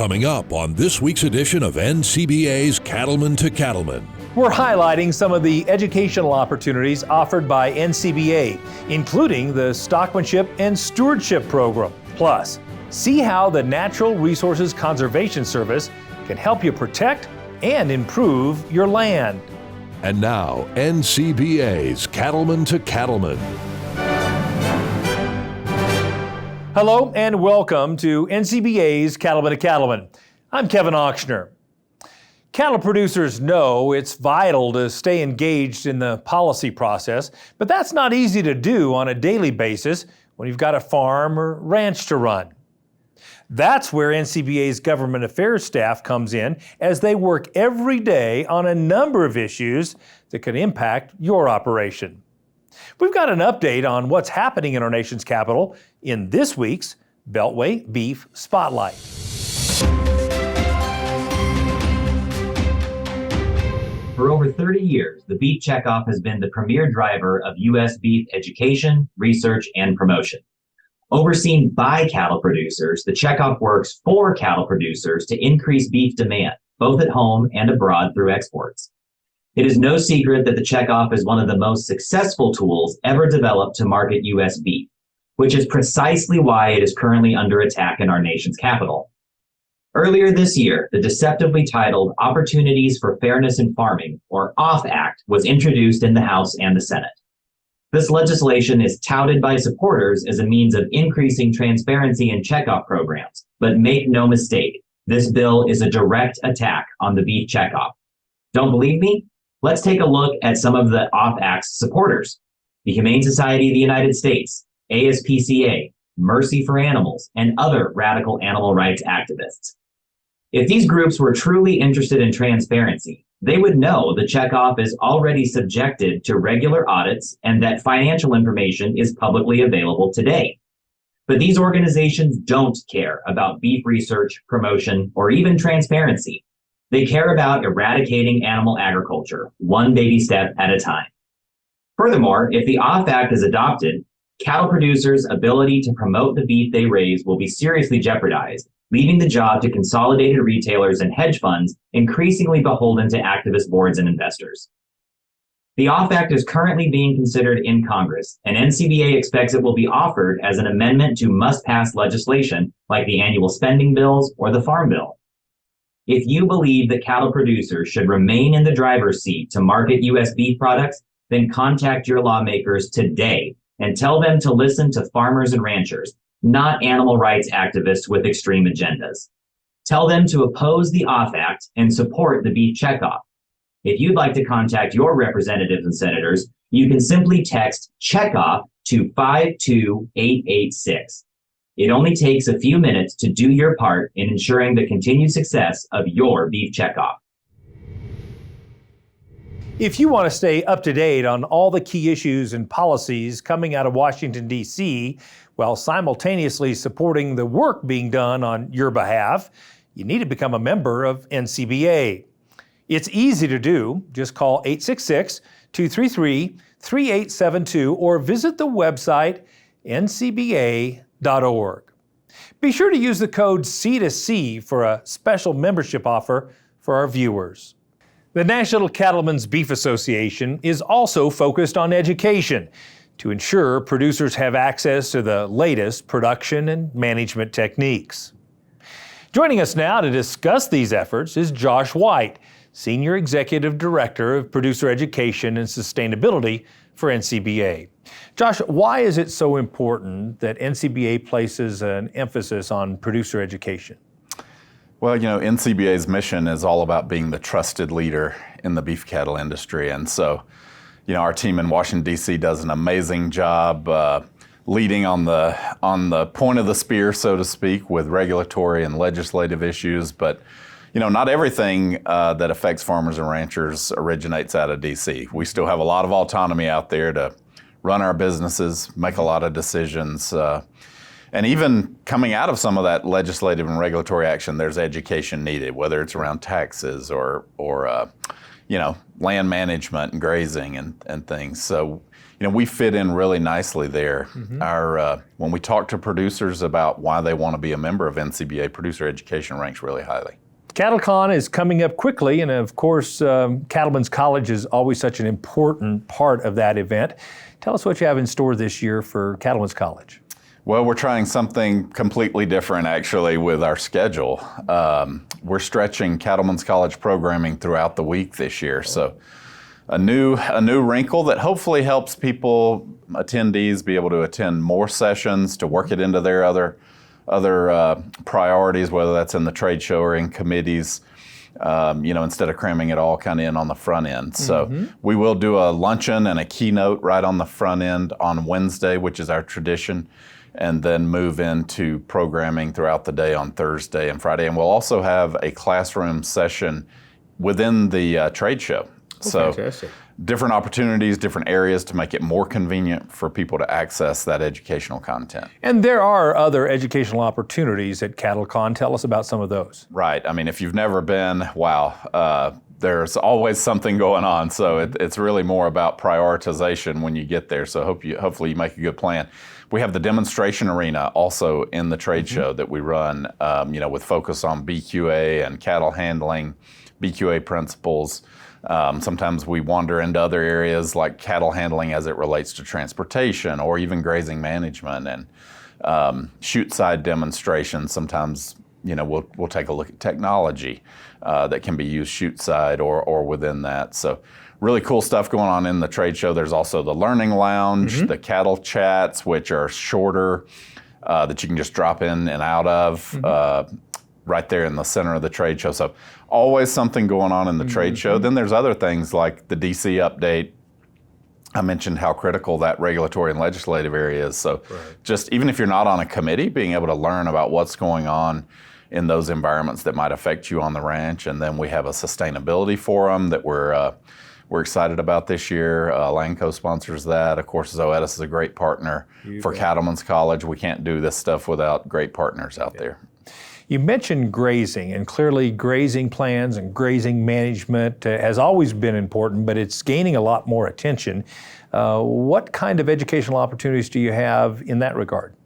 Coming up on this week's edition of NCBA's Cattlemen to Cattlemen. We're highlighting some of the educational opportunities offered by NCBA, including the Stockmanship and Stewardship program. Plus, see how the Natural Resources Conservation Service can help you protect and improve your land. And now, NCBA's Cattlemen to Cattlemen. Hello and welcome to NCBA's Cattlemen to Cattlemen. I'm Kevin Ochsner. Cattle producers know it's vital to stay engaged in the policy process, but that's not easy to do on a daily basis when you've got a farm or ranch to run. That's where NCBA's government affairs staff comes in, as they work every day on a number of issues that could impact your operation. We've got an update on what's happening in our nation's capital in this week's Beltway Beef Spotlight. For over 30 years, the Beef Checkoff has been the premier driver of U.S. beef education, research, and promotion. Overseen by cattle producers, the Checkoff works for cattle producers to increase beef demand, both at home and abroad through exports. It is no secret that the Checkoff is one of the most successful tools ever developed to market U.S. beef, which is precisely why it is currently under attack in our nation's capital. Earlier this year, the deceptively titled Opportunities for Fairness in Farming, or OFF Act, was introduced in the House and the Senate. This legislation is touted by supporters as a means of increasing transparency in checkoff programs, but make no mistake, this bill is a direct attack on the beef checkoff. Don't believe me? Let's take a look at some of the OFF Act's supporters: the Humane Society of the United States, ASPCA, Mercy for Animals, and other radical animal rights activists. If these groups were truly interested in transparency, they would know the checkoff is already subjected to regular audits and that financial information is publicly available today. But these organizations don't care about beef research, promotion, or even transparency. They care about eradicating animal agriculture, one baby step at a time. Furthermore, if the OFF Act is adopted, cattle producers' ability to promote the beef they raise will be seriously jeopardized, leaving the job to consolidated retailers and hedge funds increasingly beholden to activist boards and investors. The OFF Act is currently being considered in Congress, and NCBA expects it will be offered as an amendment to must-pass legislation like the annual spending bills or the Farm Bill. If you believe that cattle producers should remain in the driver's seat to market U.S. beef products, then contact your lawmakers today and tell them to listen to farmers and ranchers, not animal rights activists with extreme agendas. Tell them to oppose the OFF Act and support the beef checkoff. If you'd like to contact your representatives and senators, you can simply text checkoff to 52886. It only takes a few minutes to do your part in ensuring the continued success of your beef checkoff. If you want to stay up to date on all the key issues and policies coming out of Washington, D.C., while simultaneously supporting the work being done on your behalf, you need to become a member of NCBA. It's easy to do. Just call 866-233-3872 or visit the website ncba.org. Be sure to use the code C2C for a special membership offer for our viewers. The National Cattlemen's Beef Association is also focused on education to ensure producers have access to the latest production and management techniques. Joining us now to discuss these efforts is Josh White, Senior Executive Director of Producer Education and Sustainability for NCBA. Josh, why is it so important that NCBA places an emphasis on producer education? Well, NCBA's mission is all about being the trusted leader in the beef cattle industry. And so, our team in Washington, D.C. does an amazing job leading on the point of the spear, so to speak, with regulatory and legislative issues. But, not everything that affects farmers and ranchers originates out of D.C. We still have a lot of autonomy out there to run our businesses, make a lot of decisions. And even coming out of some of that legislative and regulatory action, there's education needed, whether it's around taxes or land management and grazing and things. So, we fit in really nicely there. When we talk to producers about why they want to be a member of NCBA, producer education ranks really highly. CattleCon is coming up quickly, and of course, Cattlemen's College is always such an important part of that event. Tell us what you have in store this year for Cattlemen's College. Well, we're trying something completely different, actually, with our schedule. We're stretching Cattlemen's College programming throughout the week this year. So a new wrinkle that hopefully helps attendees be able to attend more sessions, to work it into their other priorities, whether that's in the trade show or in committees, instead of cramming it all kind of in on the front end. So we will do a luncheon and a keynote right on the front end on Wednesday, which is our tradition, and then move into programming throughout the day on Thursday and Friday. And we'll also have a classroom session within the trade show. So fantastic. Different opportunities, different areas to make it more convenient for people to access that educational content. And there are other educational opportunities at CattleCon. Tell us about some of those. Right. I mean, if you've never been, there's always something going on. So it's really more about prioritization when you get there. So hopefully you make a good plan. We have the demonstration arena also in the trade show that we run, with focus on BQA and cattle handling, BQA principles. Sometimes we wander into other areas like cattle handling as it relates to transportation or even grazing management, and chute side demonstrations. Sometimes we'll take a look at technology that can be used chute side or within that. So really cool stuff going on in the trade show. There's also the learning lounge, the cattle chats, which are shorter that you can just drop in and out of. Right there in the center of the trade show. So always something going on in the trade show. Then there's other things like the DC update. I mentioned how critical that regulatory and legislative area is. So just even if you're not on a committee, being able to learn about what's going on in those environments that might affect you on the ranch. And then we have a sustainability forum that we're excited about this year. Lanco sponsors that. Of course, Zoetis is a great partner for Cattlemen's College. We can't do this stuff without great partners out there. You mentioned grazing, and clearly grazing plans and grazing management has always been important, but it's gaining a lot more attention. What kind of educational opportunities do you have in that regard?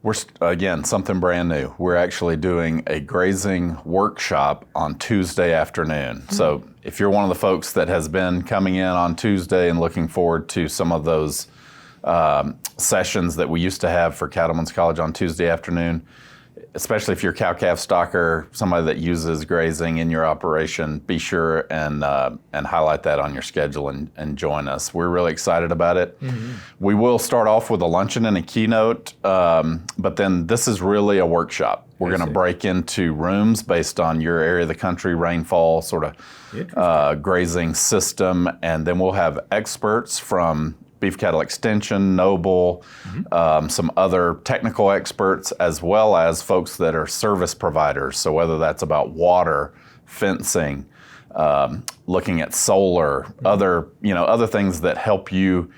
We're, again, something brand new. We're actually doing a grazing workshop on Tuesday afternoon. So if you're one of the folks that has been coming in on Tuesday and looking forward to some of those sessions that we used to have for Cattlemen's College on Tuesday afternoon, especially if you're a cow-calf stocker, somebody that uses grazing in your operation, be sure and highlight that on your schedule and join us. We're really excited about it. We will start off with a luncheon and a keynote, but then this is really a workshop. We're going to break into rooms based on your area of the country, rainfall, sort of grazing system, and then we'll have experts from Beef Cattle Extension, Noble, some other technical experts, as well as folks that are service providers. So whether that's about water, fencing, looking at solar, other things that help you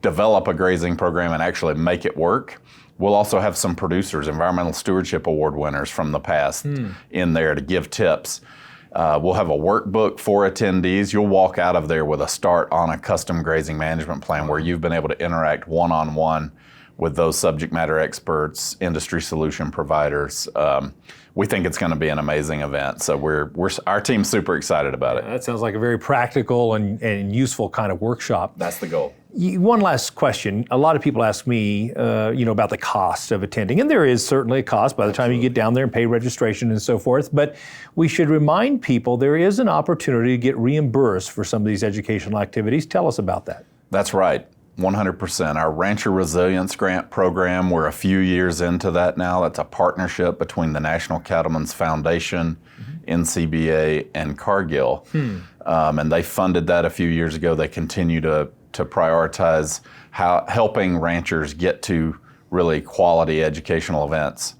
develop a grazing program and actually make it work. We'll also have some producers, Environmental Stewardship Award winners from the past in there to give tips. We'll have a workbook for attendees. You'll walk out of there with a start on a custom grazing management plan where you've been able to interact one-on-one with those subject matter experts, industry solution providers. We think it's going to be an amazing event. So our team's super excited about it. That sounds like a very practical and useful kind of workshop. That's the goal. One last question. A lot of people ask me, about the cost of attending, and there is certainly a cost by the time you get down there and pay registration and so forth, but we should remind people there is an opportunity to get reimbursed for some of these educational activities. Tell us about that. That's right. 100%. Our Rancher Resilience Grant program, we're a few years into that now. That's a partnership between the National Cattlemen's Foundation, NCBA, and Cargill. And they funded that a few years ago. They continue to prioritize helping ranchers get to really quality educational events.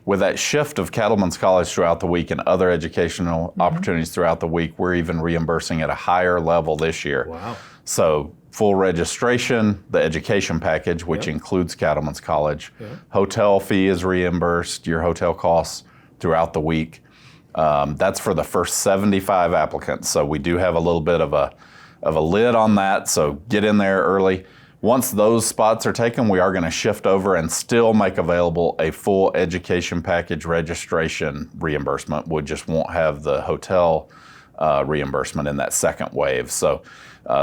With that shift of Cattlemen's College throughout the week and other educational opportunities throughout the week, we're even reimbursing at a higher level this year. Wow. So full registration, the education package, which includes Cattlemen's College. Hotel fee is reimbursed, your hotel costs throughout the week. That's for the first 75 applicants. So we do have a little bit of a lid on that, so get in there early. Once those spots are taken, we are going to shift over and still make available a full education package registration reimbursement. We just won't have the hotel reimbursement in that second wave. So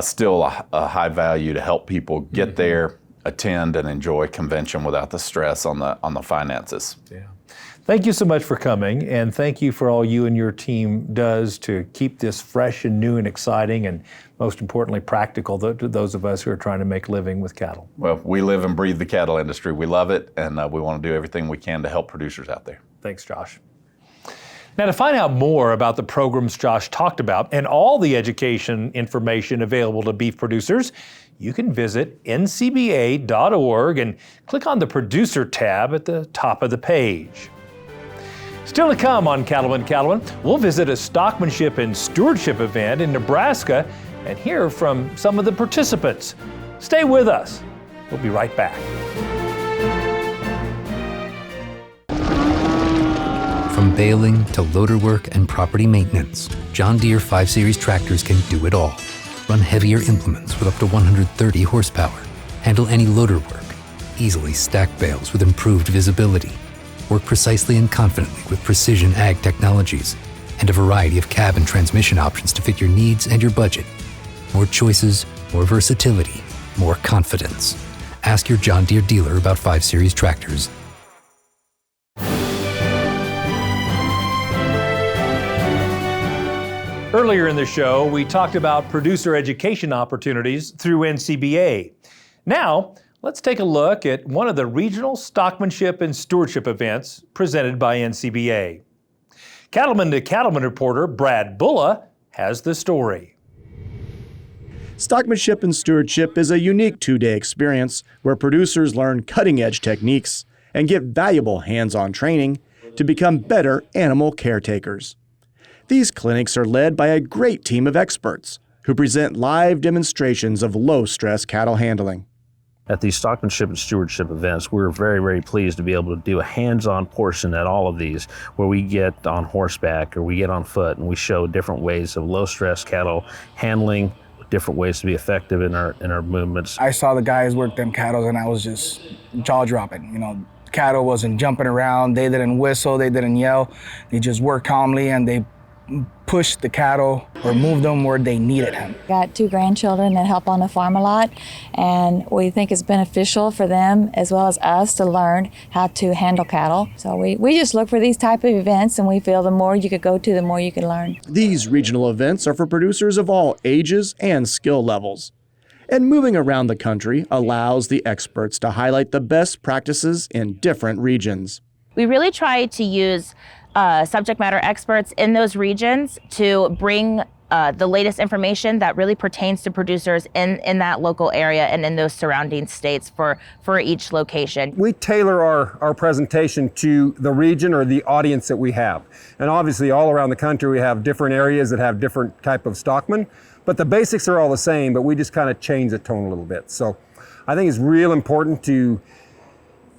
still a high value to help people get there, attend, and enjoy convention without the stress on the finances. Yeah. Thank you so much for coming, and thank you for all you and your team does to keep this fresh and new and exciting, and most importantly, practical to those of us who are trying to make a living with cattle. Well, we live and breathe the cattle industry. We love it, and we want to do everything we can to help producers out there. Thanks, Josh. Now, to find out more about the programs Josh talked about and all the education information available to beef producers, you can visit ncba.org and click on the Producer tab at the top of the page. Still to come on Cattlemen, we'll visit a Stockmanship and Stewardship event in Nebraska and hear from some of the participants. Stay with us. We'll be right back. From baling to loader work and property maintenance, John Deere 5 Series tractors can do it all. Run heavier implements with up to 130 horsepower, handle any loader work, easily stack bales with improved visibility, work precisely and confidently with precision ag technologies, and a variety of cab and transmission options to fit your needs and your budget. More choices, more versatility, more confidence. Ask your John Deere dealer about 5 Series tractors. Earlier in the show, we talked about producer education opportunities through NCBA. Now, let's take a look at one of the regional Stockmanship and Stewardship events presented by NCBA. Cattlemen to Cattlemen reporter Brad Bulla has the story. Stockmanship and Stewardship is a unique two-day experience where producers learn cutting-edge techniques and get valuable hands-on training to become better animal caretakers. These clinics are led by a great team of experts who present live demonstrations of low-stress cattle handling. At these Stockmanship and Stewardship events, we're very, very pleased to be able to do a hands-on portion at all of these where we get on horseback or we get on foot and we show different ways of low-stress cattle handling, different ways to be effective in our movements. I saw the guys work them cattle and I was just jaw-dropping. You know, cattle wasn't jumping around, they didn't whistle, they didn't yell, they just worked calmly and they pushed the cattle or moved them where they needed them. Got 2 grandchildren that help on the farm a lot, and we think it's beneficial for them as well as us to learn how to handle cattle. So we just look for these type of events, and we feel the more you could go to, the more you can learn. These regional events are for producers of all ages and skill levels. And moving around the country allows the experts to highlight the best practices in different regions. We really try to use subject matter experts in those regions to bring the latest information that really pertains to producers in that local area and in those surrounding states for each location. We tailor our presentation to the region or the audience that we have. And obviously all around the country we have different areas that have different type of stockmen, but the basics are all the same, but we just kind of change the tone a little bit. So I think it's real important to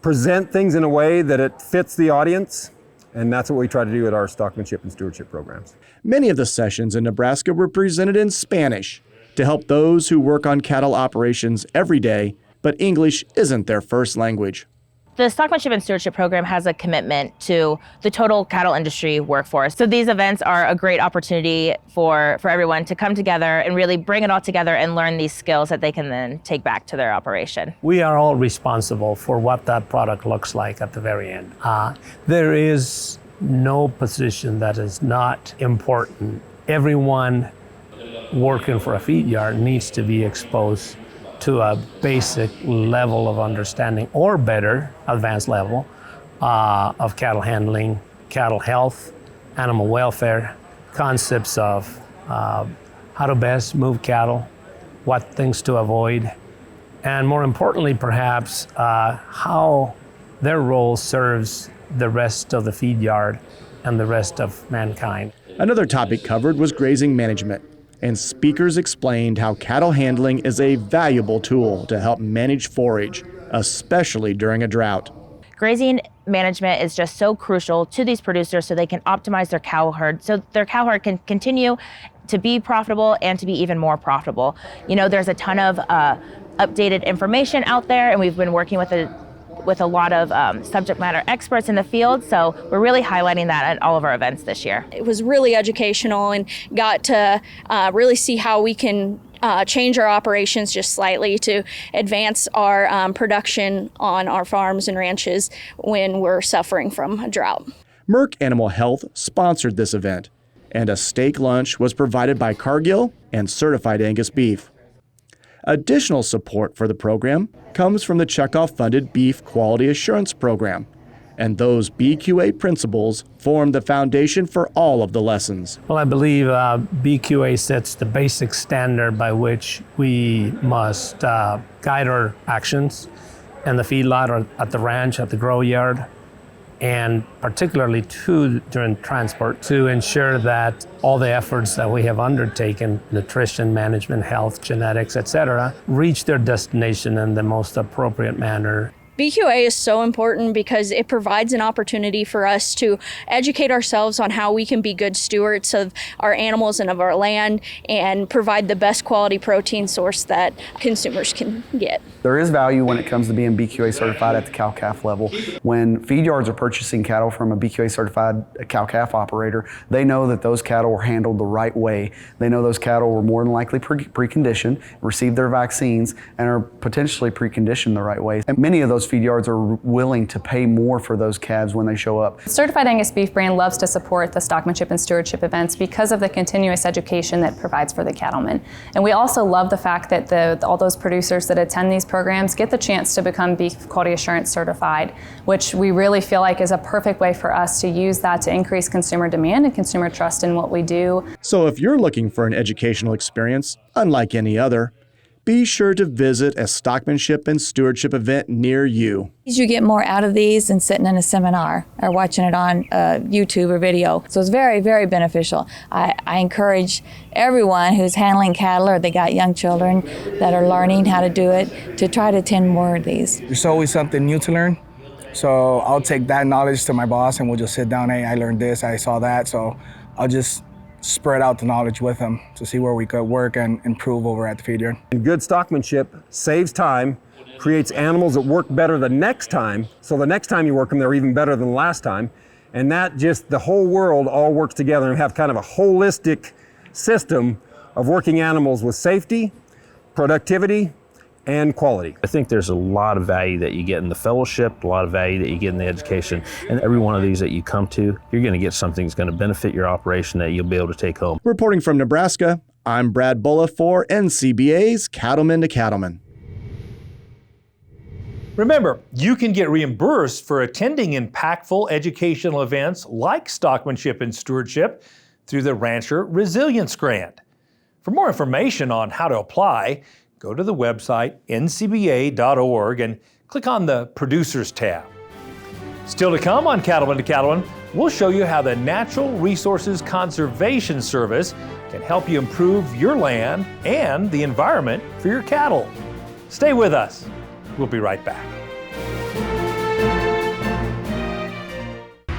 present things in a way that it fits the audience. And that's what we try to do at our Stockmanship and Stewardship programs. Many of the sessions in Nebraska were presented in Spanish to help those who work on cattle operations every day, but English isn't their first language. The Stockmanship and Stewardship program has a commitment to the total cattle industry workforce. So these events are a great opportunity for everyone to come together and really bring it all together and learn these skills that they can then take back to their operation. We are all responsible for what that product looks like at the very end. There is no position that is not important. Everyone working for a feed yard needs to be exposed to a basic level of understanding or better, advanced level of cattle handling, cattle health, animal welfare, concepts of how to best move cattle, what things to avoid, and more importantly perhaps, how their role serves the rest of the feed yard and the rest of mankind. Another topic covered was grazing management, and speakers explained how cattle handling is a valuable tool to help manage forage, especially during a drought. Grazing management is just so crucial to these producers so they can optimize their cow herd, so their cow herd can continue to be profitable and to be even more profitable. You know, there's a ton of updated information out there, and we've been working with a lot of subject matter experts in the field. So we're really highlighting that at all of our events this year. It was really educational and got to really see how we can change our operations just slightly to advance our production on our farms and ranches when we're suffering from a drought. Merck Animal Health sponsored this event, and a steak lunch was provided by Cargill and Certified Angus Beef. Additional support for the program comes from the Checkoff-funded Beef Quality Assurance Program, and those BQA principles form the foundation for all of the lessons. Well, I believe BQA sets the basic standard by which we must guide our actions in the feedlot or at the ranch, at the grow yard, and particularly during transport, to ensure that all the efforts that we have undertaken, nutrition, management, health, genetics, etc., reach their destination in the most appropriate manner. BQA is so important because it provides an opportunity for us to educate ourselves on how we can be good stewards of our animals and of our land and provide the best quality protein source that consumers can get. There is value when it comes to being BQA certified at the cow-calf level. When feed yards are purchasing cattle from a BQA certified cow-calf operator, they know that those cattle were handled the right way. They know those cattle were more than likely preconditioned, received their vaccines, and are potentially preconditioned the right way. And many of those feed yards are willing to pay more for those calves when they show up. Certified Angus Beef brand loves to support the Stockmanship and Stewardship events because of the continuous education that provides for the cattlemen. And we also love the fact that all those producers that attend these programs get the chance to become Beef Quality Assurance certified, which we really feel like is a perfect way for us to use that to increase consumer demand and consumer trust in what we do. So if you're looking for an educational experience unlike any other, be sure to visit a Stockmanship and Stewardship event near you. You get more out of these than sitting in a seminar or watching it on YouTube or video. So it's very, very beneficial. I encourage everyone who's handling cattle or they got young children that are learning how to do it to try to attend more of these. There's always something new to learn. So I'll take that knowledge to my boss and we'll just sit down, hey, I learned this, I saw that. So I'll just spread out the knowledge with them to see where we could work and improve over at the feed yard. And good stockmanship saves time, creates animals that work better the next time, so the next time you work them, they're even better than the last time. And that just, the whole world all works together and have kind of a holistic system of working animals with safety, productivity, and quality. I think there's a lot of value that you get in the fellowship, a lot of value that you get in the education, and every one of these that you come to, you're going to get something that's going to benefit your operation that you'll be able to take home. Reporting from Nebraska, I'm Brad Bulla for NCBA's Cattlemen to Cattlemen. Remember, you can get reimbursed for attending impactful educational events like Stockmanship and Stewardship through the Rancher Resilience Grant. For more information on how to apply, go to the website ncba.org and click on the Producers tab. Still to come on Cattlemen to Cattlemen, we'll show you how the Natural Resources Conservation Service can help you improve your land and the environment for your cattle. Stay with us. We'll be right back.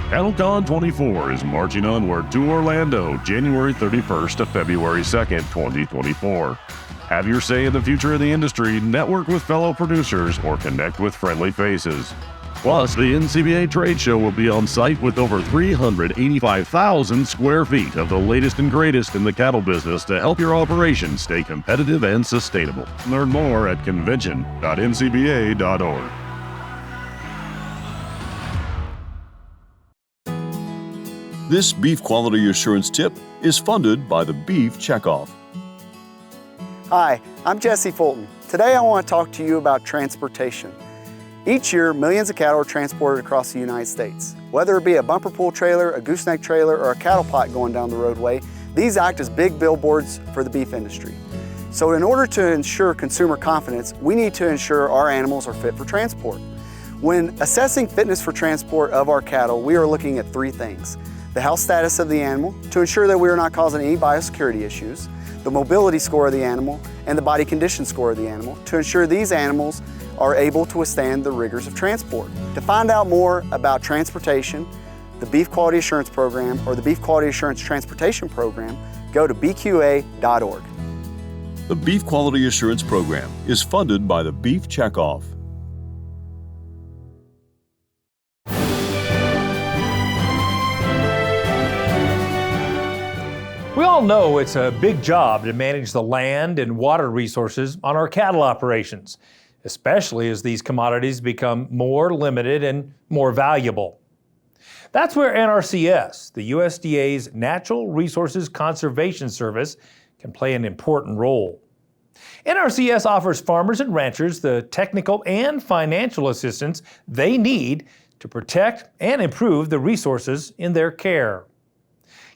CattleCon 24 is marching onward to Orlando, January 31st to February 2nd, 2024. Have your say in the future of the industry, network with fellow producers, or connect with friendly faces. Plus, the NCBA trade show will be on site with over 385,000 square feet of the latest and greatest in the cattle business to help your operation stay competitive and sustainable. Learn more at convention.ncba.org. This beef quality assurance tip is funded by the Beef Checkoff. Hi, I'm Jesse Fulton. Today I want to talk to you about transportation. Each year, millions of cattle are transported across the United States. Whether it be a bumper pull trailer, a gooseneck trailer, or a cattle pot going down the roadway, these act as big billboards for the beef industry. So in order to ensure consumer confidence, we need to ensure our animals are fit for transport. When assessing fitness for transport of our cattle, we are looking at three things: the health status of the animal, to ensure that we are not causing any biosecurity issues, the mobility score of the animal, and the body condition score of the animal, to ensure these animals are able to withstand the rigors of transport. To find out more about transportation, the Beef Quality Assurance Program, or the Beef Quality Assurance Transportation Program, go to bqa.org. The Beef Quality Assurance Program is funded by the Beef Checkoff. We all know it's a big job to manage the land and water resources on our cattle operations, especially as these commodities become more limited and more valuable. That's where NRCS, the USDA's Natural Resources Conservation Service, can play an important role. NRCS offers farmers and ranchers the technical and financial assistance they need to protect and improve the resources in their care.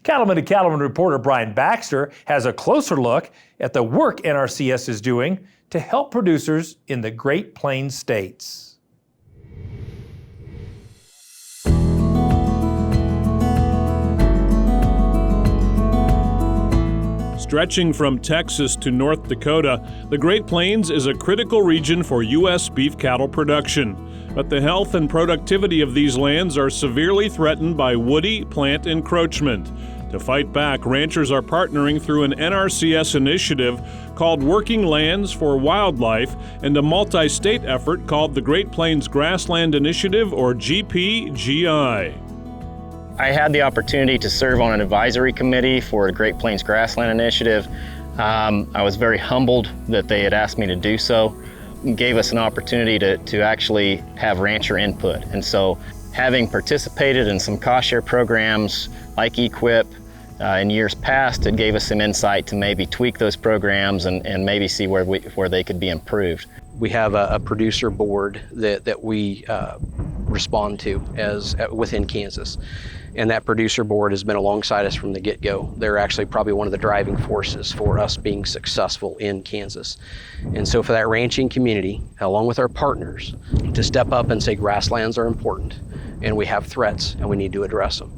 Cattlemen to Cattlemen reporter Brian Baxter has a closer look at the work NRCS is doing to help producers in the Great Plains states. Stretching from Texas to North Dakota, the Great Plains is a critical region for U.S. beef cattle production. But the health and productivity of these lands are severely threatened by woody plant encroachment. To fight back, ranchers are partnering through an NRCS initiative called Working Lands for Wildlife and a multi-state effort called the Great Plains Grassland Initiative, or GPGI. I had the opportunity to serve on an advisory committee for the Great Plains Grassland Initiative. I was very humbled that they had asked me to do so. It gave us an opportunity to actually have rancher input. And so having participated in some cost share programs like EQIP in years past, it gave us some insight to maybe tweak those programs and maybe see where they could be improved. We have a producer board that we respond to within Kansas. And that producer board has been alongside us from the get-go. They're actually probably one of the driving forces for us being successful in Kansas. And so for that ranching community, along with our partners, to step up and say grasslands are important and we have threats and we need to address them,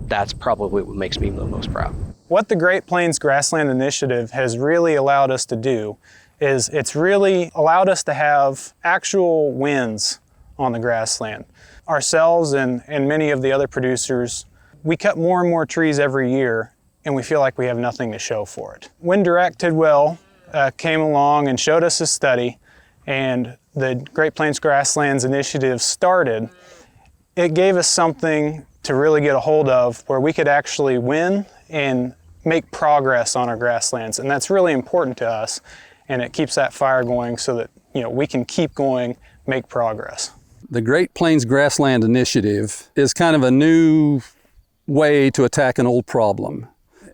that's probably what makes me the most proud. What the Great Plains Grassland Initiative has really allowed us to do is it's really allowed us to have actual wins on the grassland. Ourselves and many of the other producers, we cut more and more trees every year and we feel like we have nothing to show for it. When Direct Tidwell came along and showed us a study and the Great Plains Grasslands Initiative started, it gave us something to really get a hold of where we could actually win and make progress on our grasslands. And that's really important to us, and it keeps that fire going so that we can keep going, make progress. The Great Plains Grassland Initiative is kind of a new way to attack an old problem.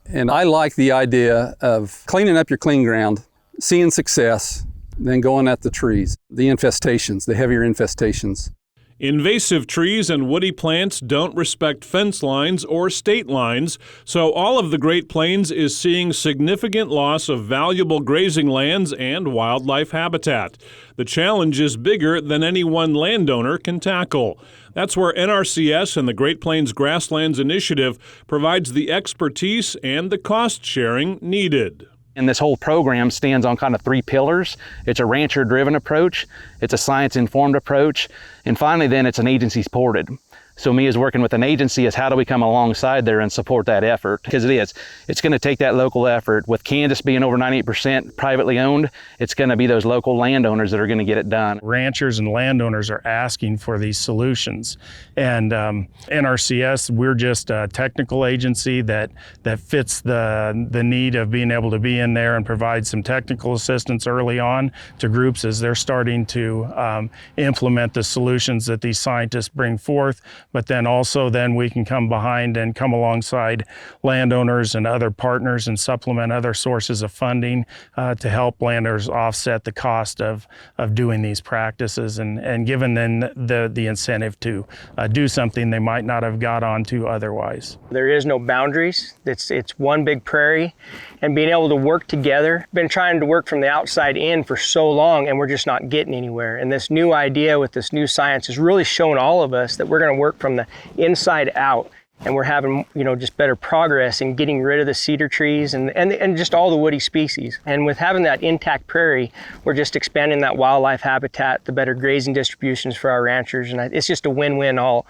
And I like the idea of cleaning up your clean ground, seeing success, then going at the trees, the infestations, the heavier infestations. Invasive trees and woody plants don't respect fence lines or state lines, so all of the Great Plains is seeing significant loss of valuable grazing lands and wildlife habitat. The challenge is bigger than any one landowner can tackle. That's where NRCS and the Great Plains Grasslands Initiative provides the expertise and the cost sharing needed. And this whole program stands on kind of three pillars. It's a rancher-driven approach, it's a science-informed approach, and finally then it's an agency-supported. So me as working with an agency is how do we come alongside there and support that effort? Because it's going to take that local effort. With Kansas being over 98% privately owned, it's going to be those local landowners that are going to get it done. Ranchers and landowners are asking for these solutions. And NRCS, we're just a technical agency that fits the need of being able to be in there and provide some technical assistance early on to groups as they're starting to implement the solutions that these scientists bring forth. But then also we can come behind and come alongside landowners and other partners and supplement other sources of funding to help landowners offset the cost of doing these practices and given them the incentive to do something they might not have got onto otherwise. There is no boundaries. It's one big prairie, and being able to work together. Been trying to work from the outside in for so long and we're just not getting anywhere. And this new idea with this new science has really shown all of us that we're going to work from the inside out, and we're having just better progress in getting rid of the cedar trees and just all the woody species. And with having that intact prairie, we're just expanding that wildlife habitat, the better grazing distributions for our ranchers, and it's just a win-win all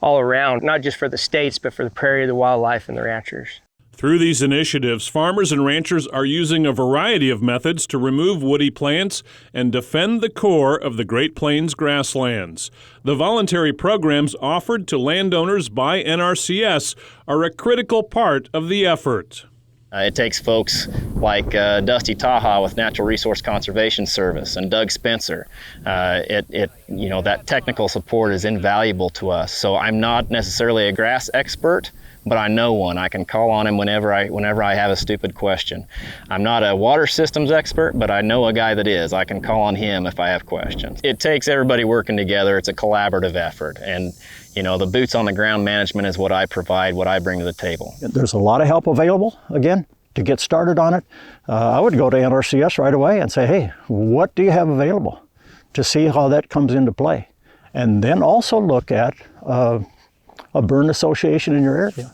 around, not just for the states, but for the prairie, the wildlife, and the ranchers. Through these initiatives, farmers and ranchers are using a variety of methods to remove woody plants and defend the core of the Great Plains grasslands. The voluntary programs offered to landowners by NRCS are a critical part of the effort. It takes folks like Dusty Taha with Natural Resource Conservation Service and Doug Spencer. That technical support is invaluable to us. So I'm not necessarily a grass expert, but I know one. I can call on him whenever I have a stupid question. I'm not a water systems expert, but I know a guy that is. I can call on him if I have questions. It takes everybody working together. It's a collaborative effort. And the boots on the ground management is what I provide, what I bring to the table. There's a lot of help available, again, to get started on it. I would go to NRCS right away and say, hey, what do you have available, to see how that comes into play. And then also look at a burn association in your area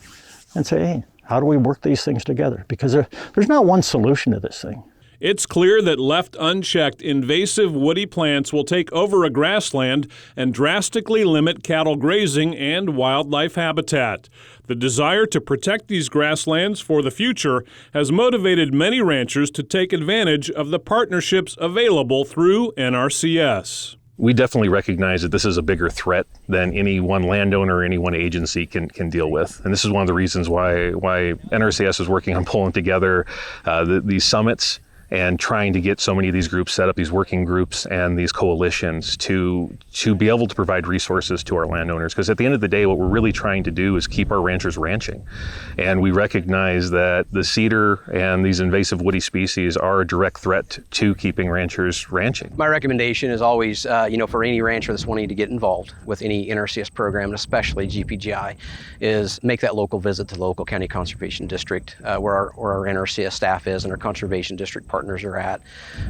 and say, hey, how do we work these things together? Because there's not one solution to this thing. It's clear that left unchecked, invasive woody plants will take over a grassland and drastically limit cattle grazing and wildlife habitat. The desire to protect these grasslands for the future has motivated many ranchers to take advantage of the partnerships available through NRCS. We definitely recognize that this is a bigger threat than any one landowner or any one agency can deal with. And this is one of the reasons why NRCS is working on pulling together these summits and trying to get so many of these groups set up, these working groups and these coalitions to be able to provide resources to our landowners. Because at the end of the day, what we're really trying to do is keep our ranchers ranching. And we recognize that the cedar and these invasive woody species are a direct threat to keeping ranchers ranching. My recommendation is always, for any rancher that's wanting to get involved with any NRCS program, and especially GPGI, is make that local visit to the local county conservation district where our NRCS staff is and our conservation district partners are at.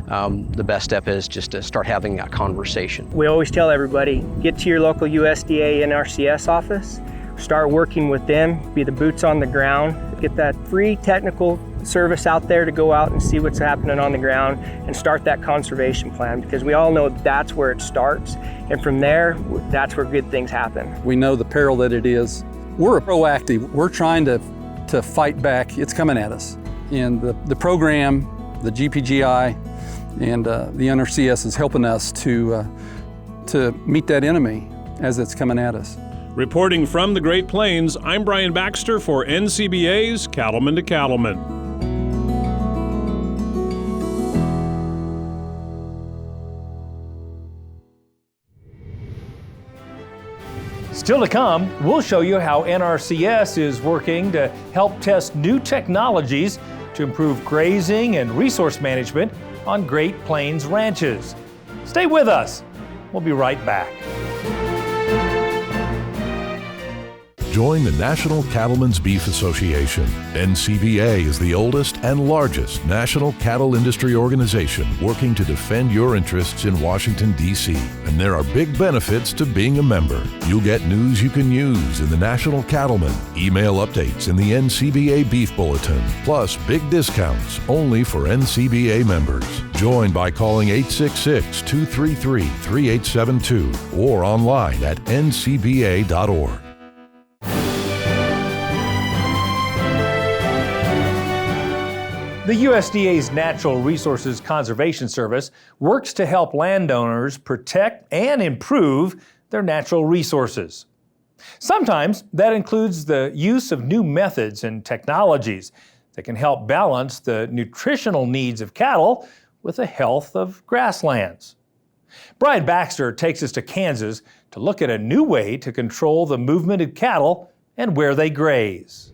The best step is just to start having that conversation. We always tell everybody, get to your local USDA NRCS office, start working with them, be the boots on the ground, get that free technical service out there to go out and see what's happening on the ground and start that conservation plan, because we all know that's where it starts, and from there, that's where good things happen. We know the peril that it is. We're proactive. We're trying to fight back. It's coming at us. And the program, the GPGI, and the NRCS is helping us to meet that enemy as it's coming at us. Reporting from the Great Plains, I'm Brian Baxter for NCBA's Cattlemen to Cattlemen. Still to come, we'll show you how NRCS is working to help test new technologies to improve grazing and resource management on Great Plains ranches. Stay with us. We'll be right back. Join the National Cattlemen's Beef Association. NCBA is the oldest and largest national cattle industry organization working to defend your interests in Washington, D.C. And there are big benefits to being a member. You'll get news you can use in the National Cattlemen, email updates in the NCBA Beef Bulletin, plus big discounts only for NCBA members. Join by calling 866-233-3872 or online at ncba.org. The USDA's Natural Resources Conservation Service works to help landowners protect and improve their natural resources. Sometimes that includes the use of new methods and technologies that can help balance the nutritional needs of cattle with the health of grasslands. Brian Baxter takes us to Kansas to look at a new way to control the movement of cattle and where they graze.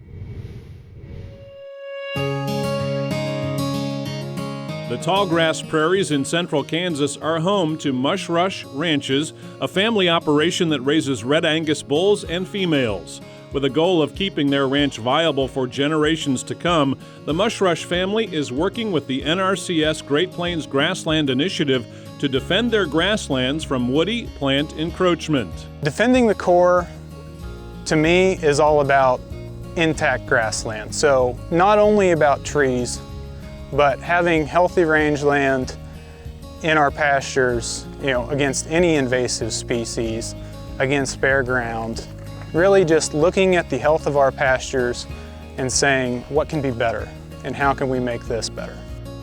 The tallgrass prairies in central Kansas are home to Mush Rush Ranches, a family operation that raises red Angus bulls and females. With a goal of keeping their ranch viable for generations to come, the Mush Rush family is working with the NRCS Great Plains Grassland Initiative to defend their grasslands from woody plant encroachment. Defending the core, to me, is all about intact grassland. So not only about trees, but having healthy rangeland in our pastures, against any invasive species, against bare ground, really just looking at the health of our pastures and saying, what can be better and how can we make this better?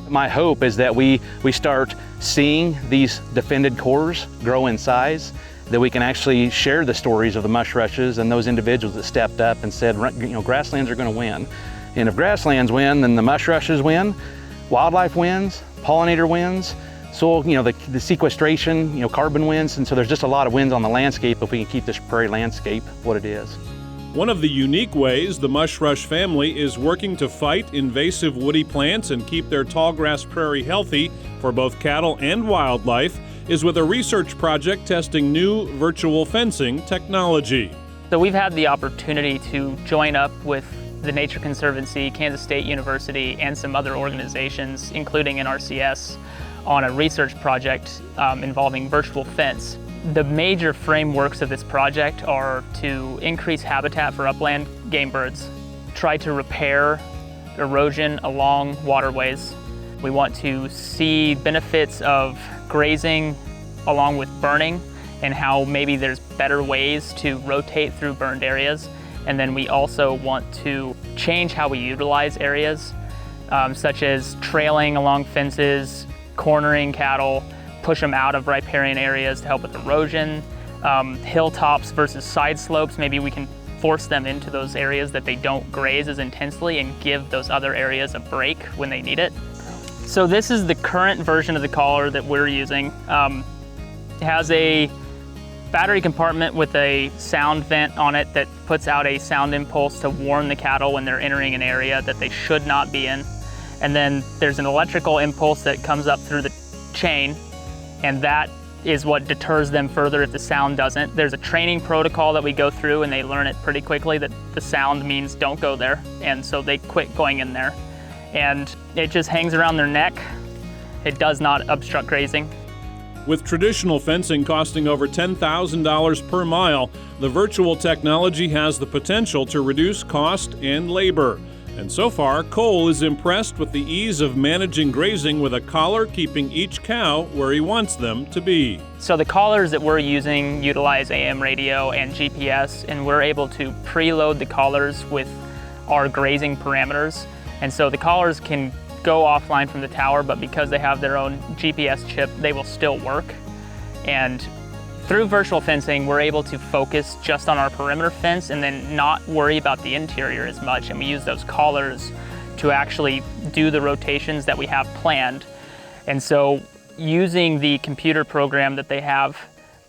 My hope is that we start seeing these defended cores grow in size, that we can actually share the stories of the mush rushes and those individuals that stepped up and said, grasslands are going to win. And if grasslands win, then the mush rushes win, wildlife wins, pollinator wins, soil, the sequestration, carbon wins. And so there's just a lot of wins on the landscape if we can keep this prairie landscape what it is. One of the unique ways the mush rush family is working to fight invasive woody plants and keep their tallgrass prairie healthy for both cattle and wildlife is with a research project testing new virtual fencing technology. So we've had the opportunity to join up with the Nature Conservancy, Kansas State University, and some other organizations, including NRCS, on a research project involving virtual fence. The major frameworks of this project are to increase habitat for upland game birds, try to repair erosion along waterways. We want to see benefits of grazing along with burning and how maybe there's better ways to rotate through burned areas. And then we also want to change how we utilize areas, such as trailing along fences, cornering cattle, push them out of riparian areas to help with erosion, hilltops versus side slopes. Maybe we can force them into those areas that they don't graze as intensely and give those other areas a break when they need it. So this is the current version of the collar that we're using. It has a battery compartment with a sound vent on it that puts out a sound impulse to warn the cattle when they're entering an area that they should not be in. And then there's an electrical impulse that comes up through the chain, and that is what deters them further if the sound doesn't. There's a training protocol that we go through, and they learn it pretty quickly that the sound means don't go there, and so they quit going in there. And it just hangs around their neck. It does not obstruct grazing. With traditional fencing costing over $10,000 per mile, the virtual technology has the potential to reduce cost and labor. And so far, Cole is impressed with the ease of managing grazing with a collar keeping each cow where he wants them to be. So the collars that we're using utilize AM radio and GPS, and we're able to preload the collars with our grazing parameters. And so the collars can go offline from the tower, but because they have their own GPS chip, they will still work. And through virtual fencing, we're able to focus just on our perimeter fence and then not worry about the interior as much. And we use those collars to actually do the rotations that we have planned. And so using the computer program that they have,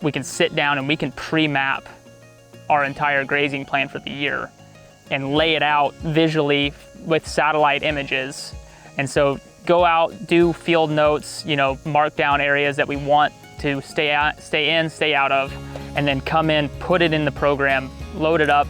we can sit down and we can pre-map our entire grazing plan for the year and lay it out visually with satellite images. And so go out, do field notes, mark down areas that we want to stay in, stay out of, and then come in, put it in the program, load it up,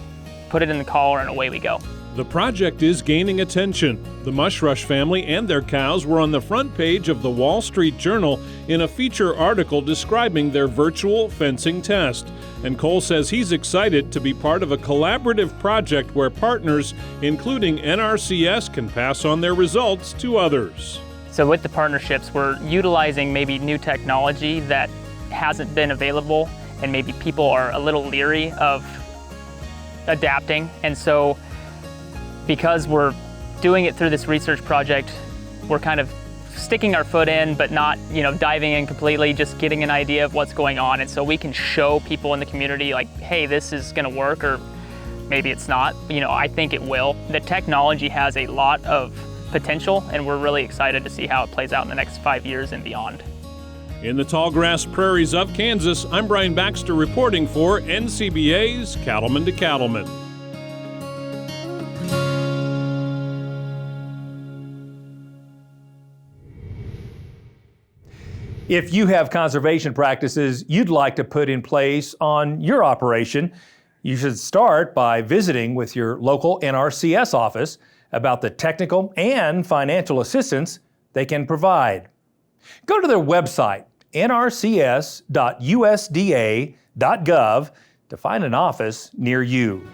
put it in the collar, and away we go. The project is gaining attention. The mush rush family and their cows were on the front page of the Wall Street Journal in a feature article describing their virtual fencing test. And Cole says he's excited to be part of a collaborative project where partners, including NRCS, can pass on their results to others. So with the partnerships, we're utilizing maybe new technology that hasn't been available, and maybe people are a little leery of adapting. And so because we're doing it through this research project, we're kind of sticking our foot in, but not, diving in completely, just getting an idea of what's going on. And so we can show people in the community like, hey, this is gonna work, or maybe it's not. I think it will. The technology has a lot of potential, and we're really excited to see how it plays out in the next 5 years and beyond. In the tallgrass prairies of Kansas, I'm Brian Baxter reporting for NCBA's Cattlemen to Cattlemen. If you have conservation practices you'd like to put in place on your operation, you should start by visiting with your local NRCS office about the technical and financial assistance they can provide. Go to their website, nrcs.usda.gov, to find an office near you.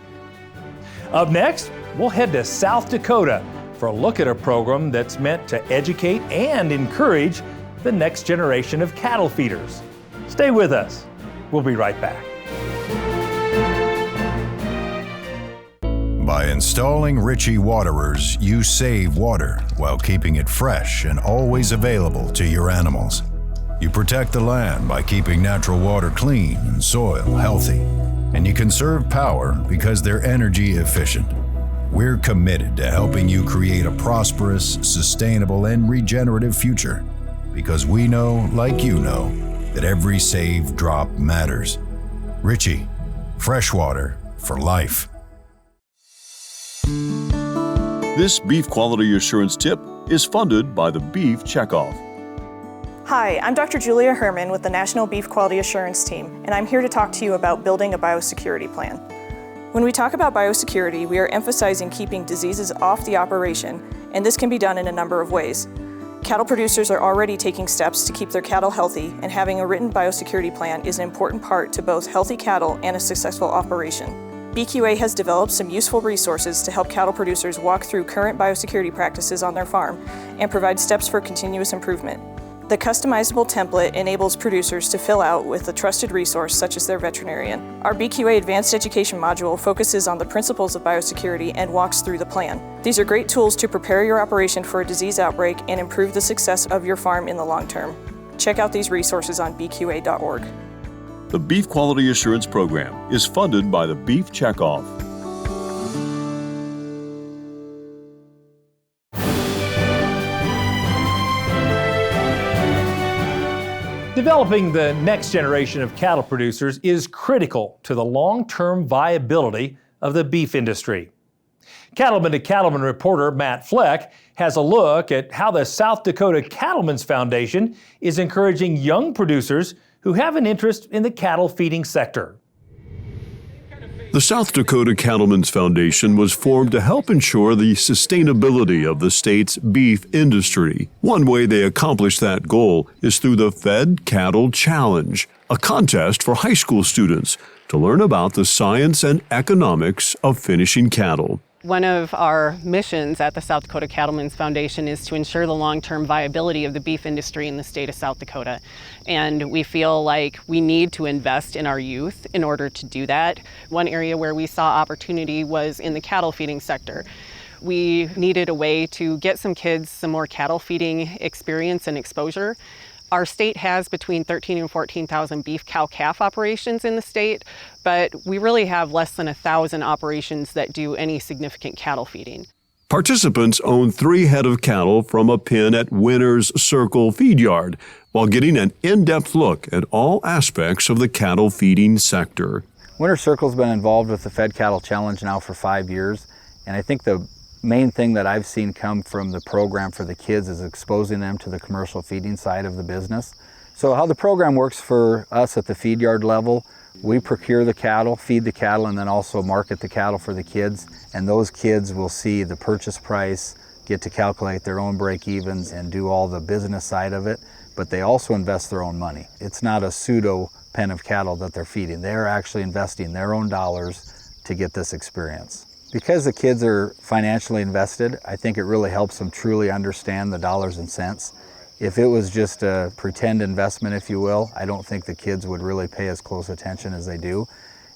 Up next, we'll head to South Dakota for a look at a program that's meant to educate and encourage the next generation of cattle feeders. Stay with us. We'll be right back. By installing Richie waterers, you save water while keeping it fresh and always available to your animals. You protect the land by keeping natural water clean and soil healthy. And you conserve power because they're energy efficient. We're committed to helping you create a prosperous, sustainable, and regenerative future. Because we know, like you know, that every saved drop matters. Richie, fresh water for life. This beef quality assurance tip is funded by the Beef Checkoff. Hi, I'm Dr. Julia Herman with the National Beef Quality Assurance Team, and I'm here to talk to you about building a biosecurity plan. When we talk about biosecurity, we are emphasizing keeping diseases off the operation, and this can be done in a number of ways. Cattle producers are already taking steps to keep their cattle healthy, and having a written biosecurity plan is an important part to both healthy cattle and a successful operation. BQA has developed some useful resources to help cattle producers walk through current biosecurity practices on their farm and provide steps for continuous improvement. The customizable template enables producers to fill out with a trusted resource such as their veterinarian. Our BQA Advanced Education module focuses on the principles of biosecurity and walks through the plan. These are great tools to prepare your operation for a disease outbreak and improve the success of your farm in the long term. Check out these resources on bqa.org. The Beef Quality Assurance Program is funded by the Beef Checkoff. Developing the next generation of cattle producers is critical to the long-term viability of the beef industry. Cattlemen to Cattlemen reporter Matt Fleck has a look at how the South Dakota Cattlemen's Foundation is encouraging young producers who have an interest in the cattle feeding sector. The South Dakota Cattlemen's Foundation was formed to help ensure the sustainability of the state's beef industry. One way they accomplish that goal is through the Fed Cattle Challenge, a contest for high school students to learn about the science and economics of finishing cattle. One of our missions at the South Dakota Cattlemen's Foundation is to ensure the long-term viability of the beef industry in the state of South Dakota. And we feel like we need to invest in our youth in order to do that. One area where we saw opportunity was in the cattle feeding sector. We needed a way to get some kids some more cattle feeding experience and exposure. Our state has between 13,000 and 14,000 beef cow-calf operations in the state, but we really have less than 1,000 operations that do any significant cattle feeding. Participants own 3 head of cattle from a pen at Winner's Circle Feed Yard, while getting an in-depth look at all aspects of the cattle feeding sector. Winner's Circle's been involved with the Fed Cattle Challenge now for 5 years, and I think the main thing that I've seen come from the program for the kids is exposing them to the commercial feeding side of the business. So how the program works for us at the feed yard level, we procure the cattle, feed the cattle, and then also market the cattle for the kids. And those kids will see the purchase price, get to calculate their own break-evens and do all the business side of it, but they also invest their own money. It's not a pseudo pen of cattle that they're feeding. They're actually investing their own dollars to get this experience. Because the kids are financially invested, I think it really helps them truly understand the dollars and cents. If it was just a pretend investment, if you will, I don't think the kids would really pay as close attention as they do.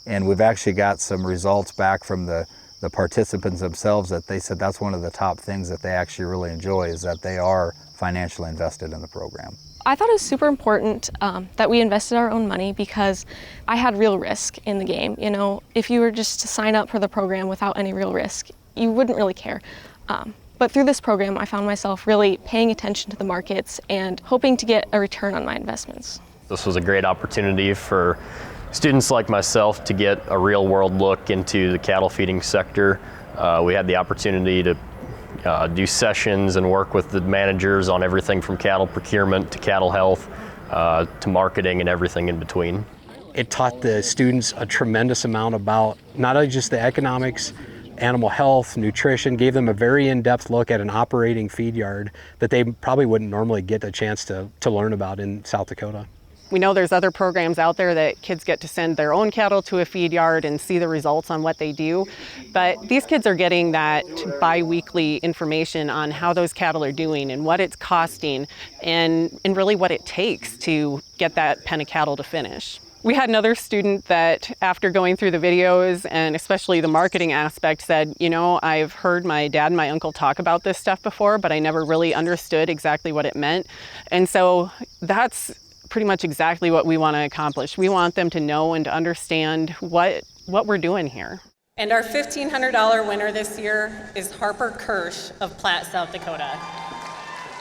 And we've actually got some results back from the participants themselves that they said that's one of the top things that they actually really enjoy, is that they are financially invested in the program. I thought it was super important that we invested our own money, because I had real risk in the game. You know, if you were just to sign up for the program without any real risk, you wouldn't really care. But through this program, I found myself really paying attention to the markets and hoping to get a return on my investments. This was a great opportunity for students like myself to get a real world look into the cattle feeding sector. We had the opportunity to do sessions and work with the managers on everything from cattle procurement to cattle health to marketing and everything in between. It taught the students a tremendous amount about not only just the economics, animal health, nutrition, gave them a very in-depth look at an operating feed yard that they probably wouldn't normally get a chance to learn about in South Dakota. We know there's other programs out there that kids get to send their own cattle to a feed yard and see the results on what they do. But these kids are getting that bi-weekly information on how those cattle are doing and what it's costing and really what it takes to get that pen of cattle to finish. We had another student that, after going through the videos and especially the marketing aspect, said, you know, I've heard my dad and my uncle talk about this stuff before, but I never really understood exactly what it meant. And so that's pretty much exactly what we want to accomplish. We want them to know and to understand what we're doing here. And our $1,500 winner this year is Harper Kirsch of Platte, South Dakota.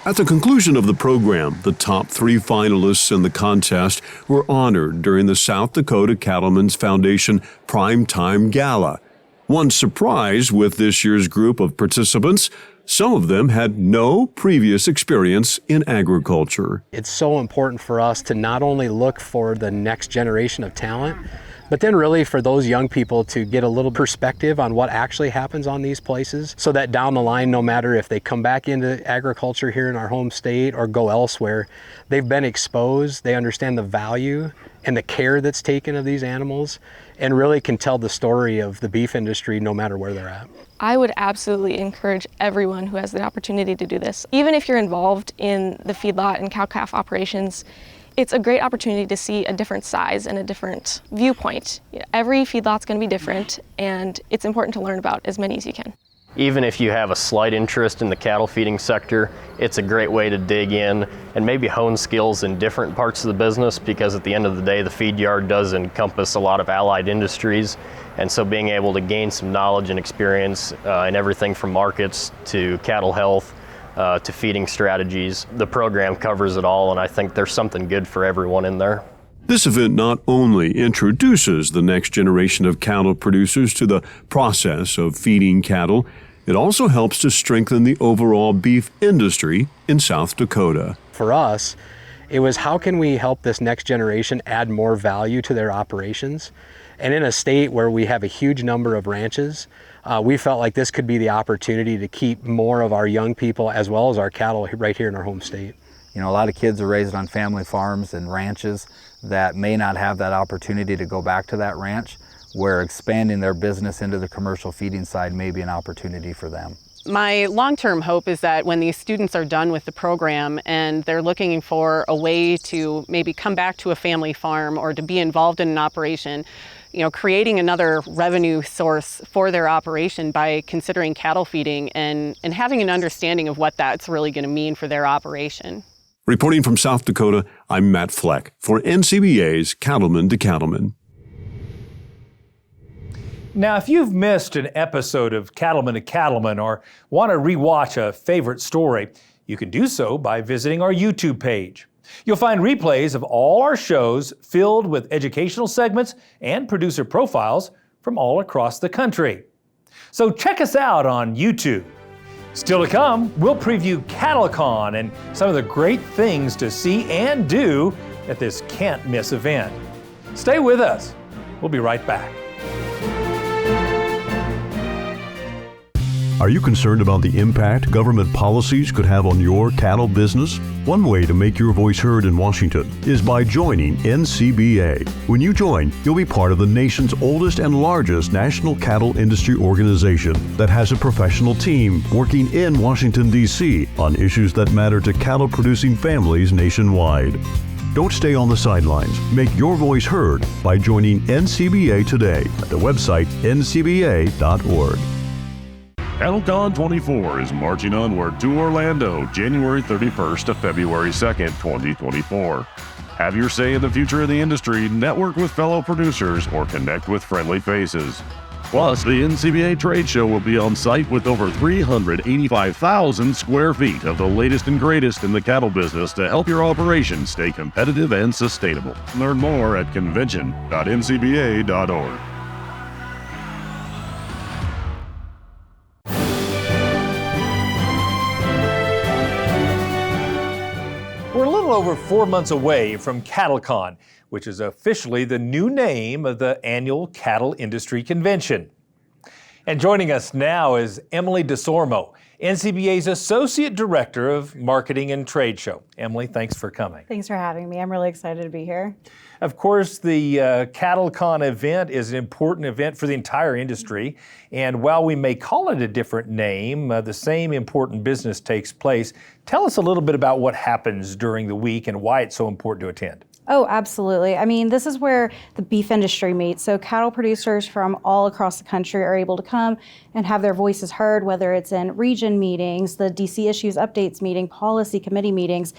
At the conclusion of the program, the top 3 finalists in the contest were honored during the South Dakota Cattlemen's Foundation Primetime Gala. One surprise with this year's group of participants, some of them had no previous experience in agriculture. It's so important for us to not only look for the next generation of talent, but then really for those young people to get a little perspective on what actually happens on these places, so that down the line, no matter if they come back into agriculture here in our home state or go elsewhere, they've been exposed, they understand the value and the care that's taken of these animals, and really can tell the story of the beef industry no matter where they're at. I would absolutely encourage everyone who has the opportunity to do this. Even if you're involved in the feedlot and cow-calf operations, it's a great opportunity to see a different size and a different viewpoint. Every feedlot's going to be different, and it's important to learn about as many as you can. Even if you have a slight interest in the cattle feeding sector, it's a great way to dig in and maybe hone skills in different parts of the business, because at the end of the day, the feed yard does encompass a lot of allied industries. And so being able to gain some knowledge and experience in everything from markets to cattle health, to feeding strategies. The program covers it all, and I think there's something good for everyone in there. This event not only introduces the next generation of cattle producers to the process of feeding cattle, it also helps to strengthen the overall beef industry in South Dakota. For us, it was how can we help this next generation add more value to their operations? And in a state where we have a huge number of ranches, we felt like this could be the opportunity to keep more of our young people as well as our cattle right here in our home state. You know, a lot of kids are raised on family farms and ranches that may not have that opportunity to go back to that ranch, where expanding their business into the commercial feeding side may be an opportunity for them. My long-term hope is that when these students are done with the program and they're looking for a way to maybe come back to a family farm or to be involved in an operation, you know, creating another revenue source for their operation by considering cattle feeding and having an understanding of what that's really going to mean for their operation. Reporting from South Dakota, I'm Matt Fleck for NCBA's Cattlemen to Cattlemen. Now, if you've missed an episode of Cattlemen to Cattlemen or want to rewatch a favorite story, you can do so by visiting our YouTube page. You'll find replays of all our shows filled with educational segments and producer profiles from all across the country. So check us out on YouTube. Still to come, we'll preview CattleCon and some of the great things to see and do at this can't-miss event. Stay with us. We'll be right back. Are you concerned about the impact government policies could have on your cattle business? One way to make your voice heard in Washington is by joining NCBA. When you join, you'll be part of the nation's oldest and largest national cattle industry organization that has a professional team working in Washington, D.C. on issues that matter to cattle-producing families nationwide. Don't stay on the sidelines. Make your voice heard by joining NCBA today at the website ncba.org. CattleCon 24 is marching onward to Orlando, January 31st to February 2nd, 2024. Have your say in the future of the industry, network with fellow producers, or connect with friendly faces. Plus, the NCBA trade show will be on site with over 385,000 square feet of the latest and greatest in the cattle business to help your operation stay competitive and sustainable. Learn more at convention.ncba.org. We're a little over 4 months away from CattleCon, which is officially the new name of the annual Cattle Industry Convention. And joining us now is Emily DeSormo, NCBA's Associate Director of Marketing and Trade Show. Emily, thanks for coming. Thanks for having me. I'm really excited to be here. Of course, the CattleCon event is an important event for the entire industry. And while we may call it a different name, the same important business takes place. Tell us a little bit about what happens during the week and why it's so important to attend. Oh, absolutely. I mean, this is where the beef industry meets. So cattle producers from all across the country are able to come and have their voices heard, whether it's in region meetings, the DC Issues Updates meeting, policy committee meetings.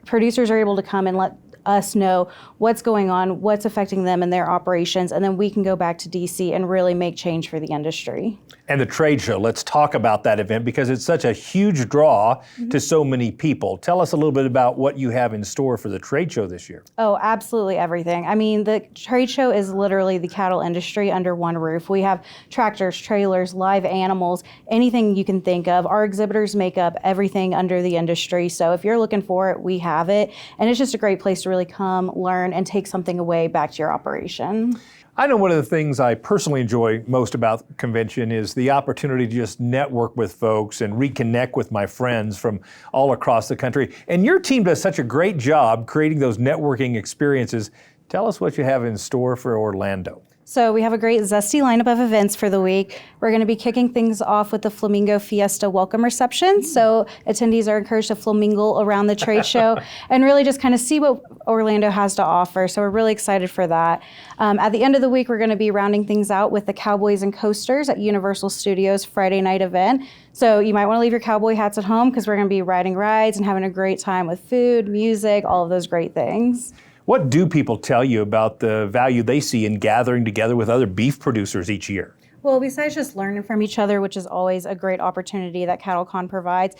Producers are able to come and let us know what's going on, what's affecting them and their operations, and then we can go back to DC and really make change for the industry. And the trade show, let's talk about that event because it's such a huge draw to so many people. Tell us a little bit about what you have in store for the trade show this year. Oh, absolutely everything. I mean, the trade show is literally the cattle industry under one roof. We have tractors, trailers, live animals, anything you can think of. Our exhibitors make up everything under the industry. So if you're looking for it, we have it. And it's just a great place to really come, learn, and take something away back to your operation. I know one of the things I personally enjoy most about the convention is the opportunity to just network with folks and reconnect with my friends from all across the country. And your team does such a great job creating those networking experiences. Tell us what you have in store for Orlando. So we have a great zesty lineup of events for the week. We're going to be kicking things off with the Flamingo Fiesta welcome reception. So attendees are encouraged to flamingle around the trade show and really just kind of see what Orlando has to offer. So we're really excited for that. At the end of the week, we're going to be rounding things out with the Cowboys and Coasters at Universal Studios Friday night event. So you might want to leave your cowboy hats at home because we're going to be riding rides and having a great time with food, music, all of those great things. What do people tell you about the value they see in gathering together with other beef producers each year? Well, besides just learning from each other, which is always a great opportunity that CattleCon provides,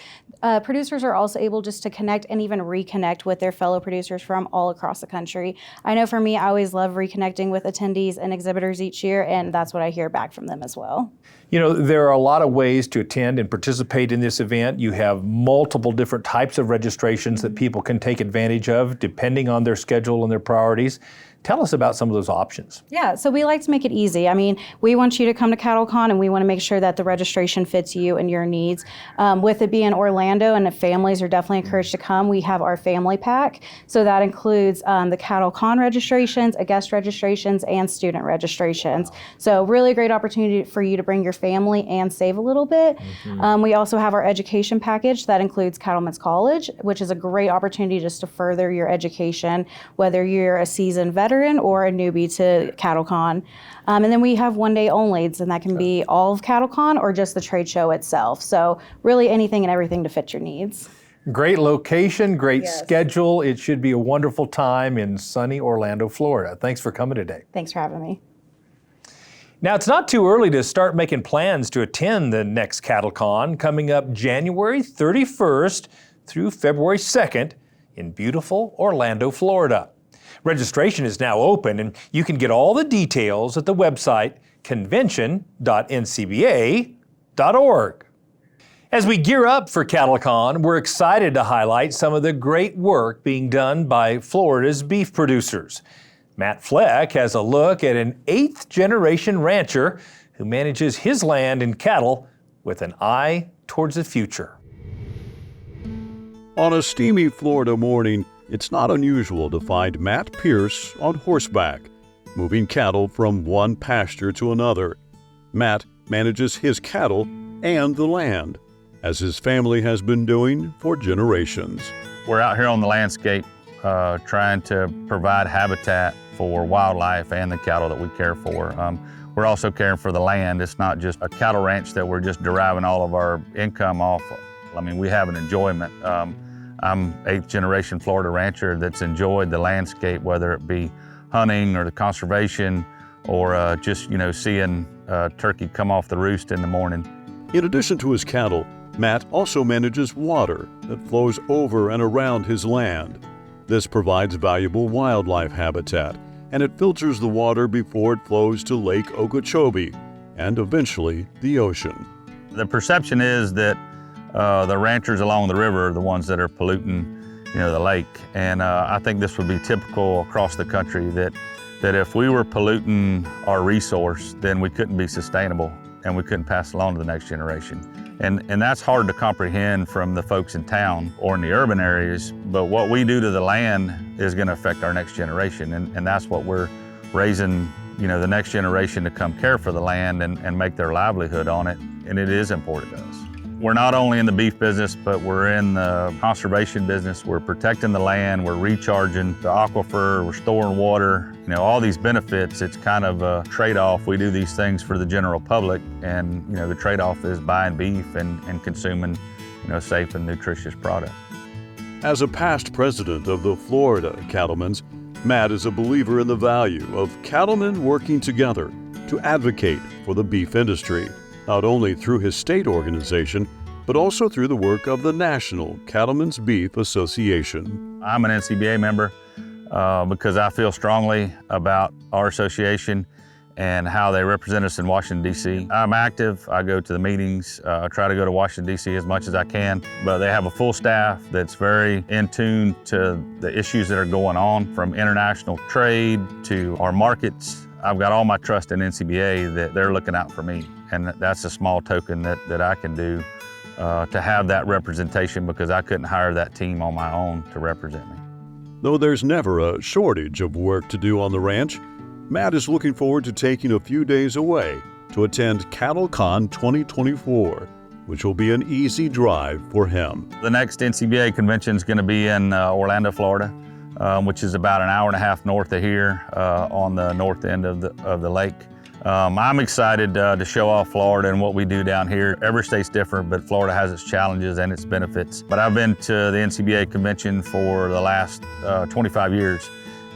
producers are also able just to connect and even reconnect with their fellow producers from all across the country. I know for me, I always love reconnecting with attendees and exhibitors each year, and that's what I hear back from them as well. You know, there are a lot of ways to attend and participate in this event. You have multiple different types of registrations that people can take advantage of depending on their schedule and their priorities. Tell us about some of those options. Yeah, so we like to make it easy. I mean, we want you to come to CattleCon and we want to make sure that the registration fits you and your needs. With it being Orlando and the families are definitely encouraged to come, we have our family pack. So that includes the CattleCon registrations, guest registrations, and student registrations. So really great opportunity for you to bring your family and save a little bit. We also have our education package that includes Cattlemen's College, which is a great opportunity just to further your education, whether you're a seasoned veteran or a newbie to CattleCon. And then we have one day only, and that can be all of CattleCon or just the trade show itself. So really anything and everything to fit your needs. Great location, great schedule. It should be a wonderful time in sunny Orlando, Florida. Thanks for coming today. Thanks for having me. Now, it's not too early to start making plans to attend the next CattleCon coming up January 31st through February 2nd in beautiful Orlando, Florida. Registration is now open, and you can get all the details at the website convention.ncba.org. As we gear up for CattleCon, we're excited to highlight some of the great work being done by Florida's beef producers. Matt Fleck has a look at an 8th-generation rancher who manages his land and cattle with an eye towards the future. On a steamy Florida morning, it's not unusual to find Matt Pierce on horseback, moving cattle from one pasture to another. Matt manages his cattle and the land, as his family has been doing for generations. We're out here on the landscape trying to provide habitat for wildlife and the cattle that we care for. We're also caring for the land. It's not just a cattle ranch that we're just deriving all of our income off of. I mean, we have an enjoyment. I'm 8th-generation Florida rancher that's enjoyed the landscape, whether it be hunting or the conservation or just, seeing turkey come off the roost in the morning. In addition to his cattle, Matt also manages water that flows over and around his land. This provides valuable wildlife habitat, and it filters the water before it flows to Lake Okeechobee and eventually the ocean. The perception is that the ranchers along the river are the ones that are polluting, the lake. And I think this would be typical across the country that if we were polluting our resource, then we couldn't be sustainable and we couldn't pass it along to the next generation. And that's hard to comprehend from the folks in town or in the urban areas, but what we do to the land is gonna affect our next generation. And that's what we're raising, the next generation to come care for the land and make their livelihood on it. And it is important to us. We're not only in the beef business, but we're in the conservation business. We're protecting the land, we're recharging the aquifer, we're storing water. You know, all these benefits, it's kind of a trade-off. We do these things for the general public, and you know, the trade-off is buying beef and consuming, you know, safe and nutritious product. As a past president of the Florida Cattlemen's, Matt is a believer in the value of cattlemen working together to advocate for the beef industry, not only through his state organization, but also through the work of the National Cattlemen's Beef Association. I'm an NCBA member because I feel strongly about our association and how they represent us in Washington, D.C. I'm active, I go to the meetings, I try to go to Washington, D.C. as much as I can, but they have a full staff that's very in tune to the issues that are going on, from international trade to our markets. I've got all my trust in NCBA that they're looking out for me, and that's a small token that I can do to have that representation, because I couldn't hire that team on my own to represent me. Though there's never a shortage of work to do on the ranch, Matt is looking forward to taking a few days away to attend CattleCon 2024, which will be an easy drive for him. The next NCBA convention is going to be in Orlando, Florida, which is about an hour and a half north of here on the north end of the lake. I'm excited to show off Florida and what we do down here. Every state's different, but Florida has its challenges and its benefits. But I've been to the NCBA convention for the last 25 years.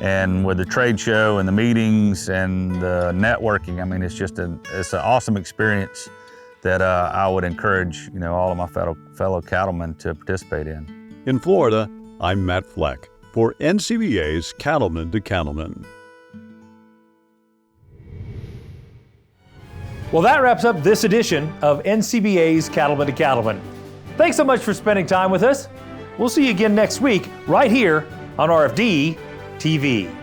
And with the trade show and the meetings and the networking, I mean, it's an awesome experience that I would encourage, you know, all of my fellow cattlemen to participate in. In Florida, I'm Matt Fleck for NCBA's Cattlemen to Cattlemen. Well, that wraps up this edition of NCBA's Cattlemen to Cattlemen. Thanks so much for spending time with us. We'll see you again next week right here on RFD TV.